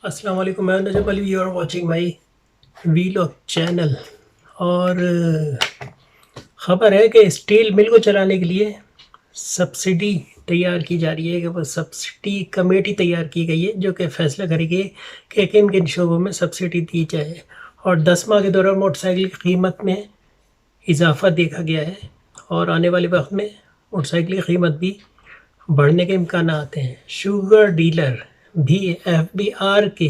السلام علیکم، میں Najam Ali, you are watching my vlog channel. اور خبر ہے کہ اسٹیل مل کو چلانے کے لیے سبسڈی تیار کی جا رہی ہے، کہ وہ سبسڈی کمیٹی تیار کی گئی ہے جو کہ فیصلہ کرے گی کہ کن کن شعبوں میں سبسڈی دی جائے۔ اور 10 ماہ کے دوران موٹر سائیکل کی قیمت میں اضافہ دیکھا گیا ہے، اور آنے والے وقت میں موٹر سائیکل کی قیمت بھی بڑھنے کے امکانات ہیں۔ شوگر ڈیلر بھی ایف بی آر کے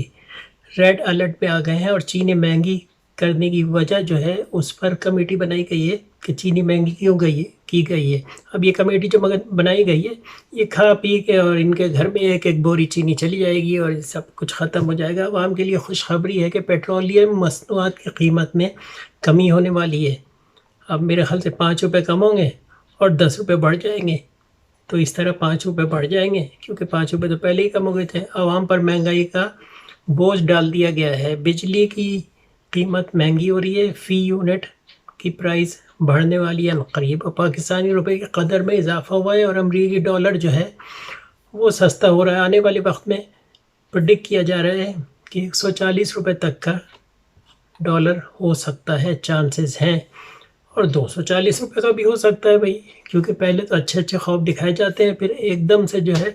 ریڈ الرٹ پہ آ گئے ہیں، اور چینی مہنگی کرنے کی وجہ جو ہے اس پر کمیٹی بنائی گئی ہے کہ چینی مہنگی کیوں کی گئی ہے۔ اب یہ کمیٹی جو بنائی گئی ہے، یہ کھا پی کے اور ان کے گھر میں ایک ایک بوری چینی چلی جائے گی اور سب کچھ ختم ہو جائے گا۔ عوام کے لیے خوشخبری ہے کہ پیٹرولیم مصنوعات کی قیمت میں کمی ہونے والی ہے۔ اب میرے خیال سے 5 روپے کم ہوں گے اور 10 روپے بڑھ جائیں گے۔ تو اس طرح 5 روپے بڑھ جائیں گے، کیونکہ 5 روپے تو پہلے ہی کم ہو گئے تھے۔ عوام پر مہنگائی کا بوجھ ڈال دیا گیا ہے۔ بجلی کی قیمت مہنگی ہو رہی ہے، فی یونٹ کی پرائس بڑھنے والی ہے عنقریب، اور پاکستانی روپے کی قدر میں اضافہ ہوا ہے، اور امریکی ڈالر جو ہے وہ سستا ہو رہا ہے۔ آنے والے وقت میں پریڈکٹ کیا جا رہا ہے کہ 140 روپے تک کا ڈالر ہو سکتا ہے، چانسز ہیں، اور 240 روپے کا بھی ہو سکتا ہے بھائی، کیونکہ پہلے تو اچھے اچھے خواب دکھائے جاتے ہیں، پھر ایک دم سے جو ہے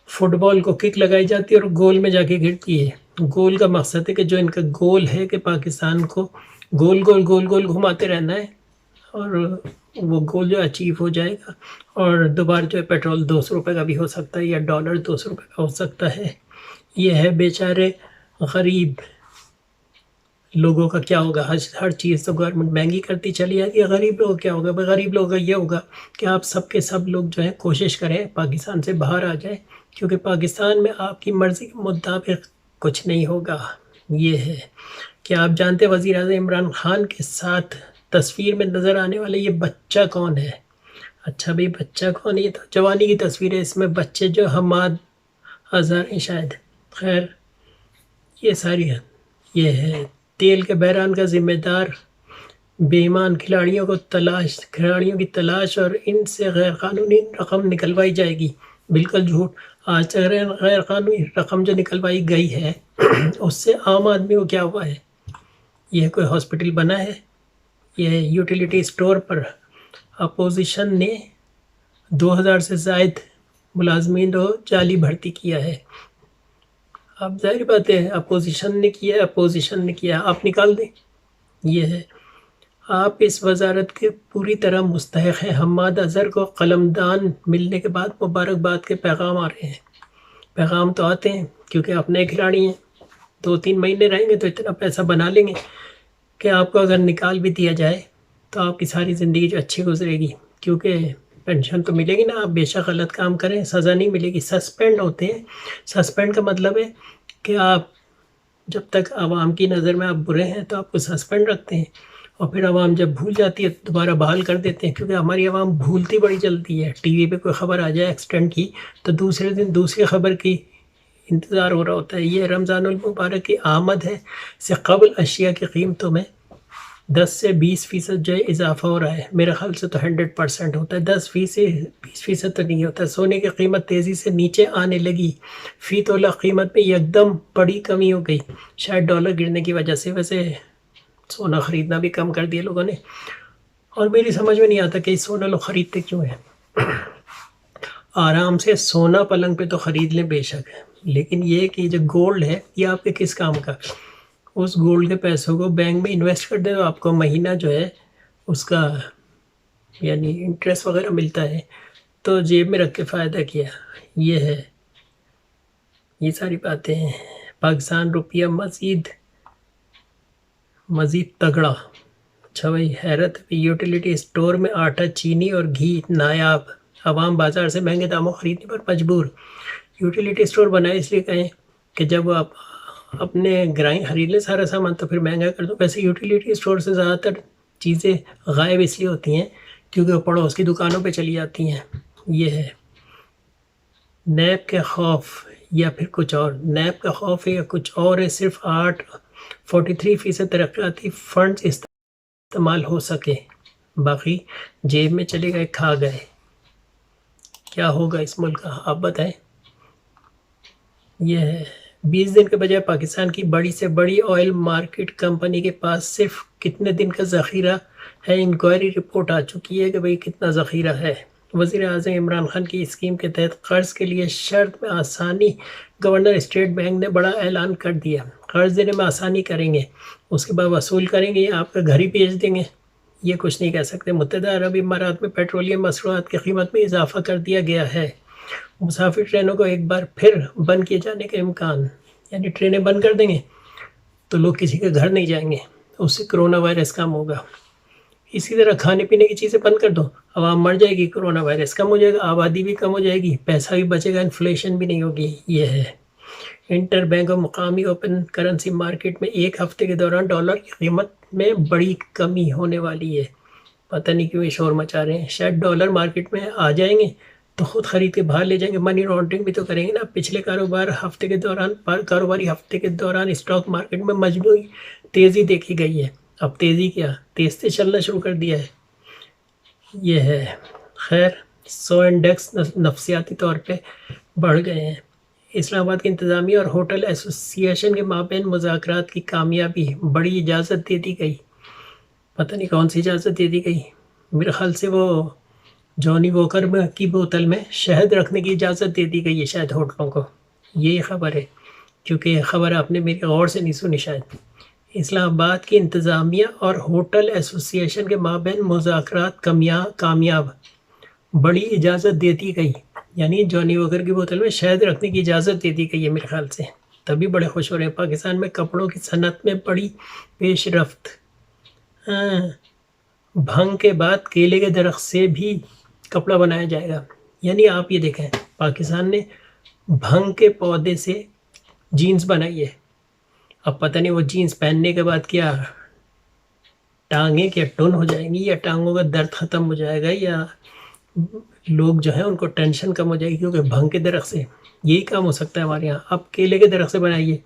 فٹ بال کو کک لگائی جاتی ہے اور گول میں جا کے گرتی ہے۔ گول کا مقصد ہے کہ جو ان کا گول ہے کہ پاکستان کو گول گول گول گول گھماتے رہنا ہے، اور وہ گول جو اچیو ہو جائے گا، اور دوبارہ جو ہے پیٹرول 200 روپے کا بھی ہو سکتا ہے، یا ڈالر 200 روپے کا ہو سکتا ہے۔ یہ ہے بیچارے غریب لوگوں کا کیا ہوگا۔ ہر چیز تو گورنمنٹ مہنگی کرتی چلی جاتی ہے، غریب لوگوں کا کیا ہوگا؟ غریب لوگوں کا یہ ہوگا کہ آپ سب کے سب لوگ جو ہے کوشش کریں پاکستان سے باہر آ جائیں، کیونکہ پاکستان میں آپ کی مرضی کے مطابق کچھ نہیں ہوگا۔ یہ ہے کہ آپ جانتے وزیر اعظم عمران خان کے ساتھ تصویر میں نظر آنے والے یہ بچہ کون ہے؟ اچھا بھائی، بچہ کون ہے؟ یہ تو جوانی کی تصویر ہے، اس میں بچے جو حماد اظہر ہیں شاید، خیر یہ ساری ہے۔ یہ ہے تیل کے بحران کا ذمہ دار بے ایمان کھلاڑیوں کی تلاش، اور ان سے غیر قانونی رقم نکلوائی جائے گی۔ بالکل جھوٹ۔ آج تک غیر قانونی رقم جو نکلوائی گئی ہے اس سے عام آدمی کو کیا ہوا ہے؟ یہ کوئی ہاسپٹل بنا ہے؟ یہ یوٹیلیٹی اسٹور پر اپوزیشن نے 2000 سے زائد ملازمین کو جعلی بھرتی کیا ہے۔ اب ظاہر بات ہے اپوزیشن نے کیا، آپ نکال دیں۔ یہ ہے، آپ اس وزارت کے پوری طرح مستحق ہیں۔ حماد اظہر کو قلمدان ملنے کے بعد مبارکباد کے پیغام آ رہے ہیں۔ پیغام تو آتے ہیں کیونکہ آپ نئے کھلاڑی ہیں، 2-3 مہینے رہیں گے تو اتنا پیسہ بنا لیں گے کہ آپ کو اگر نکال بھی دیا جائے تو آپ کی ساری زندگی جو اچھی گزرے گی، کیونکہ پینشن تو ملے گی نا۔ آپ بے شک غلط کام کریں، سزا نہیں ملے گی، سسپینڈ ہوتے ہیں۔ سسپینڈ کا مطلب ہے کہ آپ جب تک عوام کی نظر میں آپ برے ہیں تو آپ کو سسپینڈ رکھتے ہیں، اور پھر عوام جب بھول جاتی ہے دوبارہ بحال کر دیتے ہیں، کیونکہ ہماری عوام بھولتی بڑی جلدی ہے۔ ٹی وی پہ کوئی خبر آ جائے ایکسیڈنٹ کی تو دوسرے دن دوسری خبر کی انتظار ہو رہا ہوتا ہے۔ یہ رمضان المبارک کی آمد ہے سے قبل اشیاء کی قیمتوں میں 10 سے 20% جو ہے اضافہ ہو رہا ہے۔ میرے خیال سے تو 100% ہوتا ہے، 10-20% تو نہیں ہوتا۔ سونے کی قیمت تیزی سے نیچے آنے لگی، فی تولہ قیمت میں یکدم بڑی کمی ہو گئی، شاید ڈالر گرنے کی وجہ سے۔ ویسے سونا خریدنا بھی کم کر دیا لوگوں نے، اور میری سمجھ میں نہیں آتا کہ سونا لوگ خریدتے کیوں ہیں۔ آرام سے سونا پلنگ پہ تو خرید لیں بے شک، لیکن یہ کہ جو گولڈ ہے یہ آپ کے کس کام کا؟ اس گولڈ کے پیسوں کو بینک میں انویسٹ کر دیں تو آپ کو مہینہ جو ہے اس کا یعنی انٹرسٹ وغیرہ ملتا ہے، تو جیب میں رکھ کے فائدہ کیا۔ یہ ہے، یہ ساری باتیں ہیں۔ پاکستان روپیہ مزید تگڑا۔ اچھا بھائی، حیرت، یوٹیلیٹی اسٹور میں آٹا، چینی اور گھی نایاب، عوام بازار سے مہنگے داموں خریدنے پر مجبور۔ یوٹیلیٹی اسٹور بنائے اس لیے کہیں کہ جب آپ اپنے گرائیں خرید لیں سارا سامان تو پھر مہنگا کر دو۔ ویسے یوٹیلیٹی اسٹور سے زیادہ تر چیزیں غائب اس لیے ہوتی ہیں کیونکہ وہ پڑوس کی دکانوں پہ چلی جاتی ہیں۔ یہ ہے نیب کے خوف یا پھر کچھ اور، نیب کا خوف ہے یا کچھ اور ہے۔ صرف 43% ترقیاتی فنڈز استعمال ہو سکے، باقی جیب میں چلے گئے، کھا گئے۔ کیا ہوگا اس ملک کا، آپ بتائیں۔ یہ ہے 20 دن کے بجائے پاکستان کی بڑی سے بڑی آئل مارکیٹ کمپنی کے پاس صرف کتنے دن کا ذخیرہ ہے؟ انکوائری رپورٹ آ چکی ہے کہ بھئی کتنا ذخیرہ ہے۔ وزیر اعظم عمران خان کی اسکیم کے تحت قرض کے لیے شرط میں آسانی، گورنر اسٹیٹ بینک نے بڑا اعلان کر دیا۔ قرض دینے میں آسانی کریں گے، اس کے بعد وصول کریں گے یا آپ کا گھر ہی بھیج دیں گے، یہ کچھ نہیں کہہ سکتے۔ متحدہ عرب امارات میں پیٹرولیم مصنوعات کی قیمت میں اضافہ کر دیا گیا ہے۔ مسافر ٹرینوں کو ایک بار پھر بند کیے جانے کا امکان، یعنی ٹرینیں بند کر دیں گے تو لوگ کسی کے گھر نہیں جائیں گے، اس سے کرونا وائرس کم ہوگا۔ اسی طرح کھانے پینے کی چیزیں بند کر دو، عوام مر جائے گی، کرونا وائرس کم ہو جائے گا، آبادی بھی کم ہو جائے گی، پیسہ بھی بچے گا، انفلیشن بھی نہیں ہوگی۔ یہ ہے انٹر بینک اور مقامی اوپن کرنسی مارکیٹ میں ایک ہفتے کے دوران ڈالر کی قیمت میں بڑی کمی ہونے والی ہے۔ پتہ نہیں کیوں یہ شور مچا رہے ہیں، شاید ڈالر مارکیٹ میں آ جائیں گے تو خود خرید کے باہر لے جائیں گے، منی لانڈرنگ بھی تو کریں گے نا۔ پچھلے کاروباری ہفتے کے دوران اسٹاک مارکیٹ میں مجموعی تیزی دیکھی گئی ہے۔ اب تیزی کیا، تیز سے چلنا شروع کر دیا ہے۔ یہ ہے خیر 100 انڈیکس نفسیاتی طور پہ بڑھ گئے ہیں۔ اسلام آباد کی انتظامیہ اور ہوٹل ایسوسی ایشن کے مابین مذاکرات کی کامیابی، بڑی اجازت دے دی گئی۔ پتہ نہیں کون سی اجازت دے دی گئی، میرے خیال سے وہ جونی واکر کی بوتل میں شہد رکھنے کی اجازت دے دی گئی ہے شاید ہوٹلوں کو، یہی خبر ہے، کیونکہ یہ خبر آپ نے میری غور سے نہیں سنی شاید۔ اسلام آباد کی انتظامیہ اور ہوٹل ایسوسی ایشن کے مابین مذاکرات کامیاب، بڑی اجازت دے دی گئی، یعنی جونی واکر کی بوتل میں شہد رکھنے کی اجازت دے دی گئی ہے میرے خیال سے، تبھی بڑے خوش ہو رہے ہیں۔ پاکستان میں کپڑوں کی صنعت میں بڑی پیش رفت، بھنگ کے بعد کیلے کے درخت سے بھی کپڑا بنایا جائے گا، یعنی آپ یہ دیکھیں پاکستان نے بھنگ کے پودے سے جینز بنائی ہے۔ اب پتہ نہیں وہ جینز پہننے کے بعد کیا ٹانگیں کیا ٹن ہو جائیں گی، یا ٹانگوں کا درد ختم ہو جائے گا، یا لوگ جو ہیں ان کو ٹینشن کم ہو جائے گی، کیونکہ بھنگ کے درخت سے یہی کام ہو سکتا ہے ہمارے یہاں۔ اب کیلے کے درخت سے بنائیے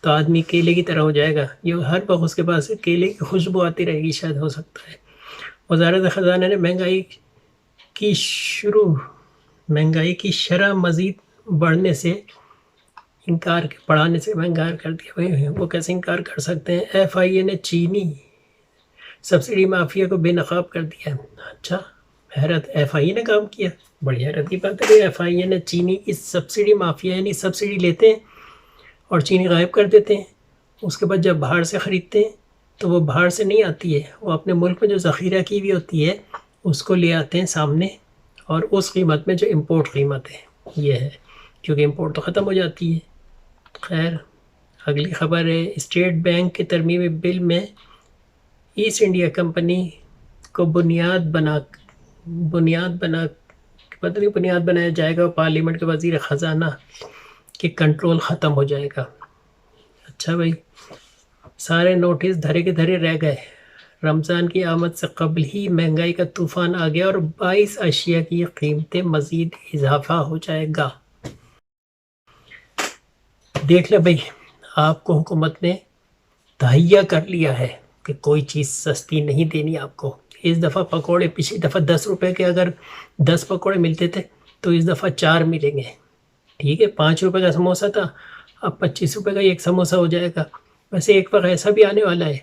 تو آدمی کیلے کی طرح ہو جائے گا، یہ ہر وقت اس کے پاس کیلے کی خوشبو آتی رہے گی، شاید ہو سکتا ہے۔ وزارت خزانہ نے مہنگائی کی شرح مزید بڑھانے سے انکار کر دیا۔ وہ کیسے انکار کر سکتے ہیں؟ ایف آئی اے نے چینی سبسڈی مافیا کو بے نقاب کر دیا۔ اچھا، حیرت، ایف آئی اے نے کام کیا، بڑی حیرت کی بات ہے کہ ایف آئی اے نے چینی کی سبسڈی مافیا، یعنی سبسڈی لیتے ہیں اور چینی غائب کر دیتے ہیں، اس کے بعد جب باہر سے خریدتے ہیں تو وہ باہر سے نہیں آتی ہے، وہ اپنے ملک میں جو ذخیرہ کی ہوئی ہوتی ہے اس کو لے آتے ہیں سامنے، اور اس قیمت میں جو امپورٹ قیمت ہے یہ ہے، کیونکہ امپورٹ تو ختم ہو جاتی ہے۔ خیر اگلی خبر ہے، اسٹیٹ بینک کے ترمیمی بل میں ایسٹ انڈیا کمپنی کو بنیاد بنایا جائے گا اور پارلیمنٹ کے وزیر خزانہ کے کنٹرول ختم ہو جائے گا۔ اچھا بھائی، سارے نوٹس دھرے کے دھرے رہ گئے، رمضان کی آمد سے قبل ہی مہنگائی کا طوفان آ گیا اور 22 اشیاء کی قیمتیں مزید اضافہ ہو جائے گا۔ دیکھ لیں بھائی، آپ کو حکومت نے تہیا کر لیا ہے کہ کوئی چیز سستی نہیں دینی آپ کو۔ اس دفعہ پکوڑے، پچھلی دفعہ 10 روپے کے اگر 10 پکوڑے ملتے تھے تو اس دفعہ 4 ملیں گے، ٹھیک ہے؟ 5 روپے کا سموسہ تھا، اب 25 روپے کا ایک سموسہ ہو جائے گا۔ ویسے ایک وقت ایسا بھی آنے والا ہے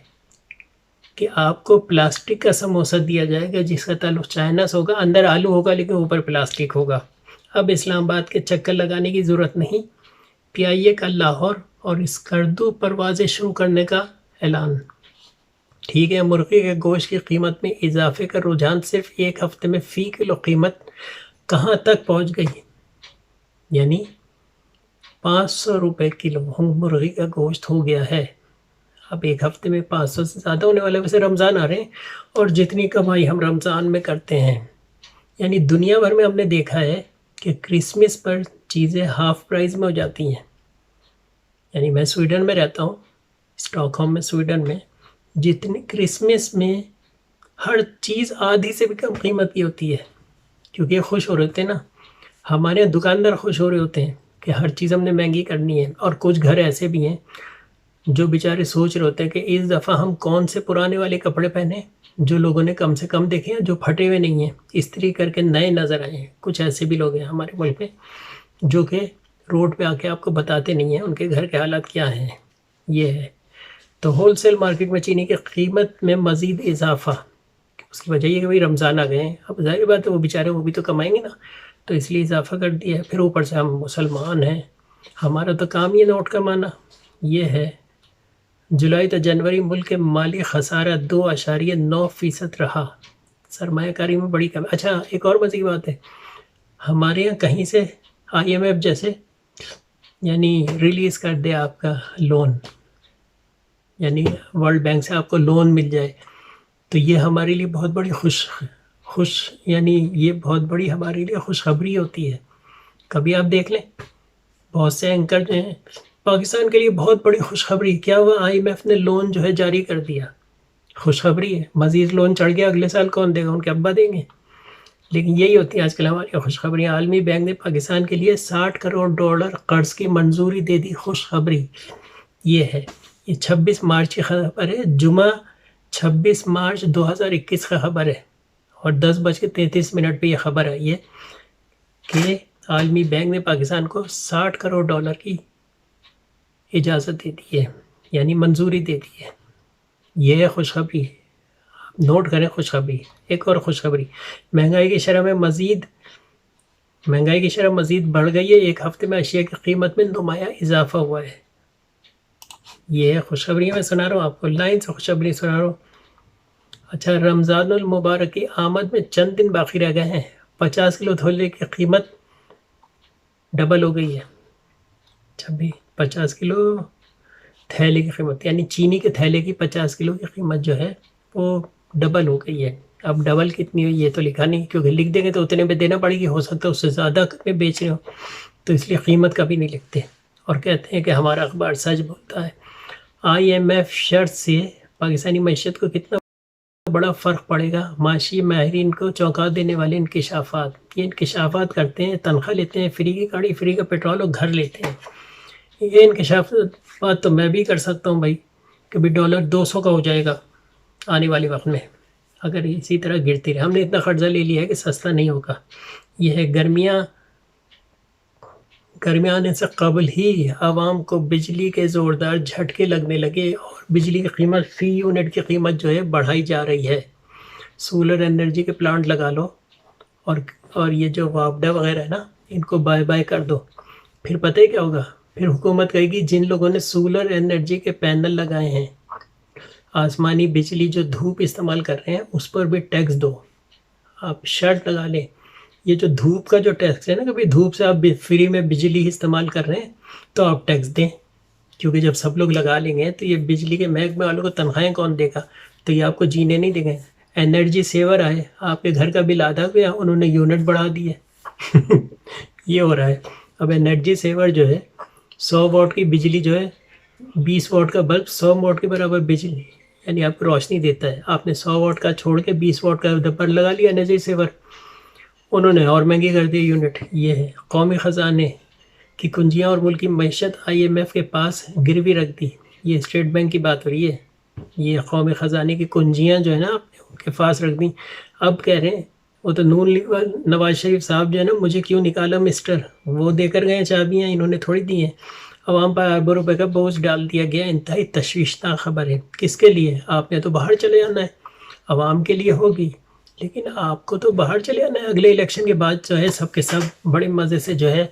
کہ آپ کو پلاسٹک کا سموسہ دیا جائے گا جس کا تعلق چائنا سے ہوگا، اندر آلو ہوگا لیکن اوپر پلاسٹک ہوگا۔ اب اسلام آباد کے چکر لگانے کی ضرورت نہیں، پی آئی اے کا لاہور اور اسکردو پروازیں شروع کرنے کا اعلان۔ ٹھیک ہے، مرغی کے گوشت کی قیمت میں اضافے کا رجحان صرف ایک ہفتے میں فی کلو قیمت کہاں تک پہنچ گئی؟ یعنی 500 روپے کلو مرغی کا گوشت ہو گیا ہے، اب ایک ہفتے میں 500 سے زیادہ ہونے والے۔ ویسے رمضان آ رہے ہیں اور جتنی کمائی ہم رمضان میں کرتے ہیں، یعنی دنیا بھر میں ہم نے دیکھا ہے کہ کرسمس پر چیزیں ہاف پرائز میں ہو جاتی ہیں۔ یعنی میں سویڈن میں رہتا ہوں، اسٹاک ہوم میں، سویڈن میں، جتنی کرسمس میں ہر چیز آدھی سے بھی کم قیمت کی ہوتی ہے، کیونکہ یہ خوش ہو رہے ہوتے ہیں نا، ہمارے یہاں دکاندار خوش ہو رہے ہوتے ہیں کہ ہر چیز ہم نے مہنگی کرنی ہے۔ اور کچھ گھر ایسے بھی ہیں جو بیچارے سوچ رہے ہوتے ہیں کہ اس دفعہ ہم کون سے پرانے والے کپڑے پہنیں جو لوگوں نے کم سے کم دیکھے ہیں، جو پھٹے ہوئے نہیں ہیں، استری کر کے نئے نظر آئے ہیں۔ کچھ ایسے بھی لوگ ہیں ہمارے ملک میں جو کہ روڈ پہ آ کے آپ کو بتاتے نہیں ہیں ان کے گھر کے حالات کیا ہیں. یہ ہے. تو ہول سیل مارکیٹ میں چینی کی قیمت میں مزید اضافہ. اس کی وجہ یہ کہ بھائی رمضان آ گئے ہیں. اب ظاہر بات ہے وہ بیچارے وہ بھی تو کمائیں گے نا, تو اس لیے اضافہ کر دیا ہے. پھر اوپر سے ہم مسلمان ہیں, ہمارا تو کام یہ نوٹ کمانا. یہ ہے. جولائی تا جنوری ملک کے مالی خسارہ 2.9% رہا. سرمایہ کاری میں بڑی کمی. اچھا ایک اور مزے کی بات ہے, ہمارے یہاں کہیں سے IMF جیسے یعنی ریلیز کر دے آپ کا لون, یعنی ورلڈ بینک سے آپ کو لون مل جائے, تو یہ ہمارے لیے بہت بڑی یعنی یہ بہت بڑی ہمارے لیے خوشخبری ہوتی ہے. کبھی آپ دیکھ لیں بہت سے اینکر جو ہیں پاکستان کے لیے بہت بڑی خوشخبری. کیا ہوا, IMF نے لون جو ہے جاری کر دیا. خوشخبری ہے. مزید لون چڑھ گیا, اگلے سال کون دے گا, ان کے ابا دیں گے. لیکن یہی ہوتی ہے آج کل ہماری خوشخبریاں. عالمی بینک نے پاکستان کے لیے $60 کروڑ قرض کی منظوری دے دی. خوشخبری یہ ہے. یہ 26 مارچ کی خبر ہے, جمعہ 26 مارچ 2021 کا خبر ہے, اور 10:33 پہ یہ خبر آئی ہے کہ عالمی بینک نے پاکستان کو $60 کروڑ کی اجازت دے دی ہے, یعنی منظوری دے دی ہے. یہ ہے خوشخبری. نوٹ کریں خوشخبری. ایک اور خوشخبری, مہنگائی کی شرح مزید بڑھ گئی ہے. ایک ہفتے میں اشیاء کی قیمت میں نمایاں اضافہ ہوا ہے. یہ ہے خوشخبری. میں سنا رہا ہوں آپ کو, لائن سے خوشخبری سنا رہا ہوں. اچھا, رمضان المبارک کی آمد میں چند دن باقی رہ گئے ہیں. 50 کلو تھیلے کی قیمت ڈبل ہو گئی ہے. 50 کلو تھیلے کی قیمت, یعنی چینی کے تھیلے کی 50 کلو کی قیمت جو ہے وہ ڈبل ہو گئی ہے. اب ڈبل کتنی ہوئی یہ تو لکھا نہیں, کیونکہ لکھ دیں گے تو اتنے پہ دینا پڑے گی. ہو سکتا ہے اس سے زیادہ میں بیچ رہے ہو, تو اس لیے قیمت کبھی نہیں لکھتے, اور کہتے ہیں کہ ہمارا اخبار سچ بولتا ہے. IMF شرط سے پاکستانی معیشت کو کتنا بڑا فرق پڑے گا. معاشی ماہرین کو چونکا دینے والے انکشافات. یہ انکشافات کرتے ہیں, تنخواہ لیتے ہیں, فری کی گاڑی, فری کا پیٹرول اور گھر لیتے ہیں. یہ انکشافات تو میں بھی کر سکتا ہوں بھائی, کہ بھی $200 کا ہو جائے گا آنے والے وقت میں, اگر اسی طرح گرتی رہے. ہم نے اتنا قرضہ لے لیا ہے کہ سستا نہیں ہوگا. یہ ہے. گرمیاں آنے سے قبل ہی عوام کو بجلی کے زوردار جھٹکے لگنے لگے, اور بجلی کی قیمت فی یونٹ کی قیمت جو ہے بڑھائی جا رہی ہے. سولر انرجی کے پلانٹ لگا لو, اور یہ جو واپڈا وغیرہ ہے نا, ان کو بائے بائے کر دو. پھر پتہ ہے کیا ہوگا, پھر حکومت کہے گی جن لوگوں نے سولر انرجی کے پینل لگائے ہیں, آسمانی بجلی جو دھوپ استعمال کر رہے ہیں, اس پر بھی ٹیکس دو. آپ شرط لگا لیں, یہ جو دھوپ کا جو ٹیکس ہے نا, کہ بھائی دھوپ سے آپ فری میں بجلی استعمال کر رہے ہیں تو آپ ٹیکس دیں, کیونکہ جب سب لوگ لگا لیں گے تو یہ بجلی کے محکمے والوں کو تنخواہیں کون دے گا, تو یہ آپ کو جینے نہیں دیں گے. انرجی سیور آئے, آپ کے گھر کا بل آدھا گیا, انہوں نے یونٹ بڑھا دیے. یہ ہو رہا ہے. اب انرجی سیور جو ہے 100 واٹ کی بجلی جو ہے, 20 واٹ کا بلب 100 واٹ کے برابر بجلی یعنی آپ کو روشنی دیتا ہے. آپ نے 100 واٹ کا چھوڑ کے 20 واٹ کا ڈبر لگا لیا انرجی سیور, انہوں نے اور مہنگی کر دی یونٹ. یہ ہے. قومی خزانے کی کنجیاں اور ملک کی معیشت IMF کے پاس گروی رکھ دی. یہ اسٹیٹ بینک کی بات ہو رہی ہے. یہ قومی خزانے کی کنجیاں جو ہے نا, آپ نے ان کے پاس رکھ دیں. اب کہہ رہے ہیں وہ تو نواز شریف صاحب جو ہے نا, مجھے کیوں نکالا مسٹر, وہ دے کر گئے چابیاں, انہوں نے تھوڑی دی ہیں. عوام پر اربوں روپے کا بوجھ ڈال دیا گیا. انتہائی تشویشناک خبر ہے. کس کے لیے؟ آپ نے تو باہر چلے جانا ہے, عوام کے لیے ہوگی, لیکن آپ کو تو باہر چلے جانا ہے. اگلے الیکشن کے بعد جو ہے سب کے سب بڑے مزے سے جو ہے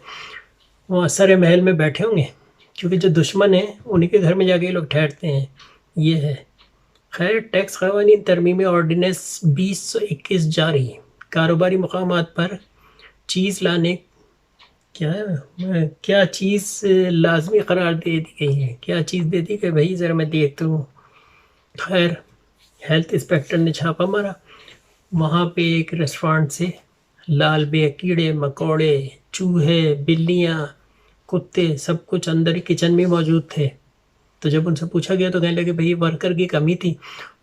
وہ سر محل میں بیٹھے ہوں گے, کیونکہ جو دشمن ہیں انہیں کے گھر میں جا کے لوگ ٹھہرتے ہیں. یہ ہے. خیر, ٹیکس قوانین ترمیمی آرڈیننس 2021 جاری. کاروباری مقامات پر چیز لانے کیا چیز لازمی قرار دے دی گئی ہے. کیا چیز دے دی کہ بھائی ذرا میں دیکھتا ہوں. خیر, ہیلتھ انسپیکٹر نے چھاپا مارا, وہاں پہ ایک ریسٹورانٹ سے لال بے کیڑے مکوڑے, چوہے, بلیاں, کتے, سب کچھ اندر ہی کچن میں موجود تھے. تو جب ان سے پوچھا گیا تو کہنے لگے بھئی ورکر کی کمی تھی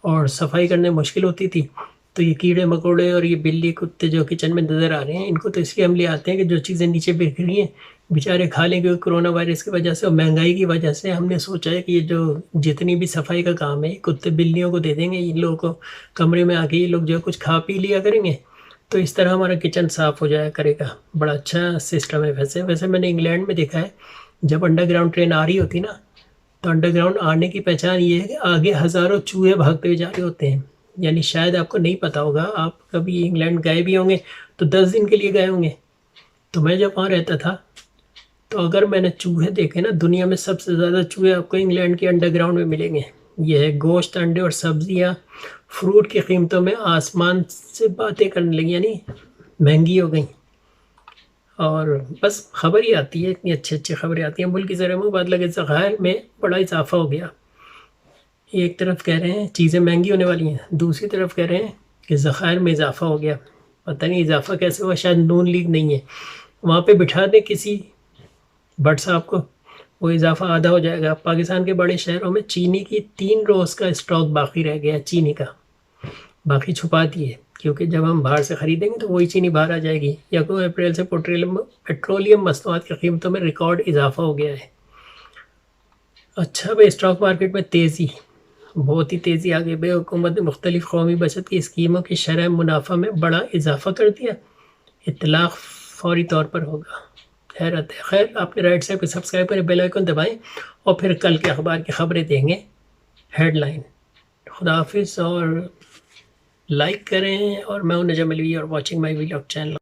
اور صفائی کرنے مشکل ہوتی تھی, تو یہ کیڑے مکوڑے اور یہ بلی کتے جو کچن میں نظر آ رہے ہیں, ان کو تو اس لیے ہم لے آتے ہیں کہ جو چیزیں نیچے بک رہی ہیں بیچارے کھا لیں, کیونکہ کرونا وائرس کی وجہ سے اور مہنگائی کی وجہ سے ہم نے سوچا ہے کہ یہ جو جتنی بھی صفائی کا کام ہے کتے بلیوں کو دے دیں گے, ان لوگوں کو کمرے میں آ کے یہ لوگ جو کچھ کھا پی لیا کریں گے, تو اس طرح ہمارا کچن صاف ہو جایا کرے گا. بڑا اچھا سسٹم ہے. ویسے میں نے انگلینڈ میں دیکھا ہے جب انڈر گراؤنڈ ٹرین آ رہی ہوتی نا تو انڈر گراؤنڈ آنے کی پہچان یہ ہے کہ آگے ہزاروں چوہے بھاگتے ہوئے جا رہے ہوتے ہیں. یعنی شاید آپ کو نہیں پتا ہوگا, آپ کبھی انگلینڈ گئے بھی ہوں گے تو 10 دن کے لیے گئے ہوں گے. تو میں جب وہاں رہتا تھا تو اگر میں نے چوہے دیکھے نا, دنیا میں سب سے زیادہ چوہے آپ کو انگلینڈ کے انڈر گراؤنڈ میں ملیں گے. یہ ہے گوشت, انڈے اور سبزیاں, فروٹ کی قیمتوں میں آسمان سے باتیں کرنے لگی, یعنی مہنگی ہو گئیں. اور بس خبر ہی آتی ہے, اتنی اچھی خبریں آتی ہیں. ملک کی زر مبادلہ کے ذخائر میں بڑا اضافہ ہو گیا. ایک طرف کہہ رہے ہیں چیزیں مہنگی ہونے والی ہیں, دوسری طرف کہہ رہے ہیں کہ ذخائر میں اضافہ ہو گیا. پتہ نہیں اضافہ کیسے ہوا, شاید نون لیگ نہیں ہے. وہاں پہ بٹھا دیں کسی بٹ صاحب کو, وہ اضافہ آدھا ہو جائے گا. پاکستان کے بڑے شہروں میں چینی کی 3 روز کا اسٹاک باقی رہ گیا, چینی کا باقی چھپا دیے, کیونکہ جب ہم باہر سے خریدیں گے تو وہی چینی باہر آ جائے گی. 1 اپریل سے پیٹرولیم مصنوعات کی قیمتوں میں ریکارڈ اضافہ ہو گیا ہے. اچھا بھائی, اسٹاک مارکیٹ میں تیزی, بہت ہی تیزی آ گئی بھائی. حکومت نے مختلف قومی بچت کی اسکیموں کی شرح منافع میں بڑا اضافہ کر دیا. اطلاق فوری طور پر ہوگا. حیرت ہے. خیر, آپ نے رائٹ سائڈ پہ سبسکرائب کریں, بیل آئیکن دبائیں, اور پھر کل کے اخبار کی خبریں دیں گے ہیڈ لائن. خدا حافظ, اور لائک کریں. اور میں ہوں نجم علوی, اور واچنگ مائی ولاگ چینل.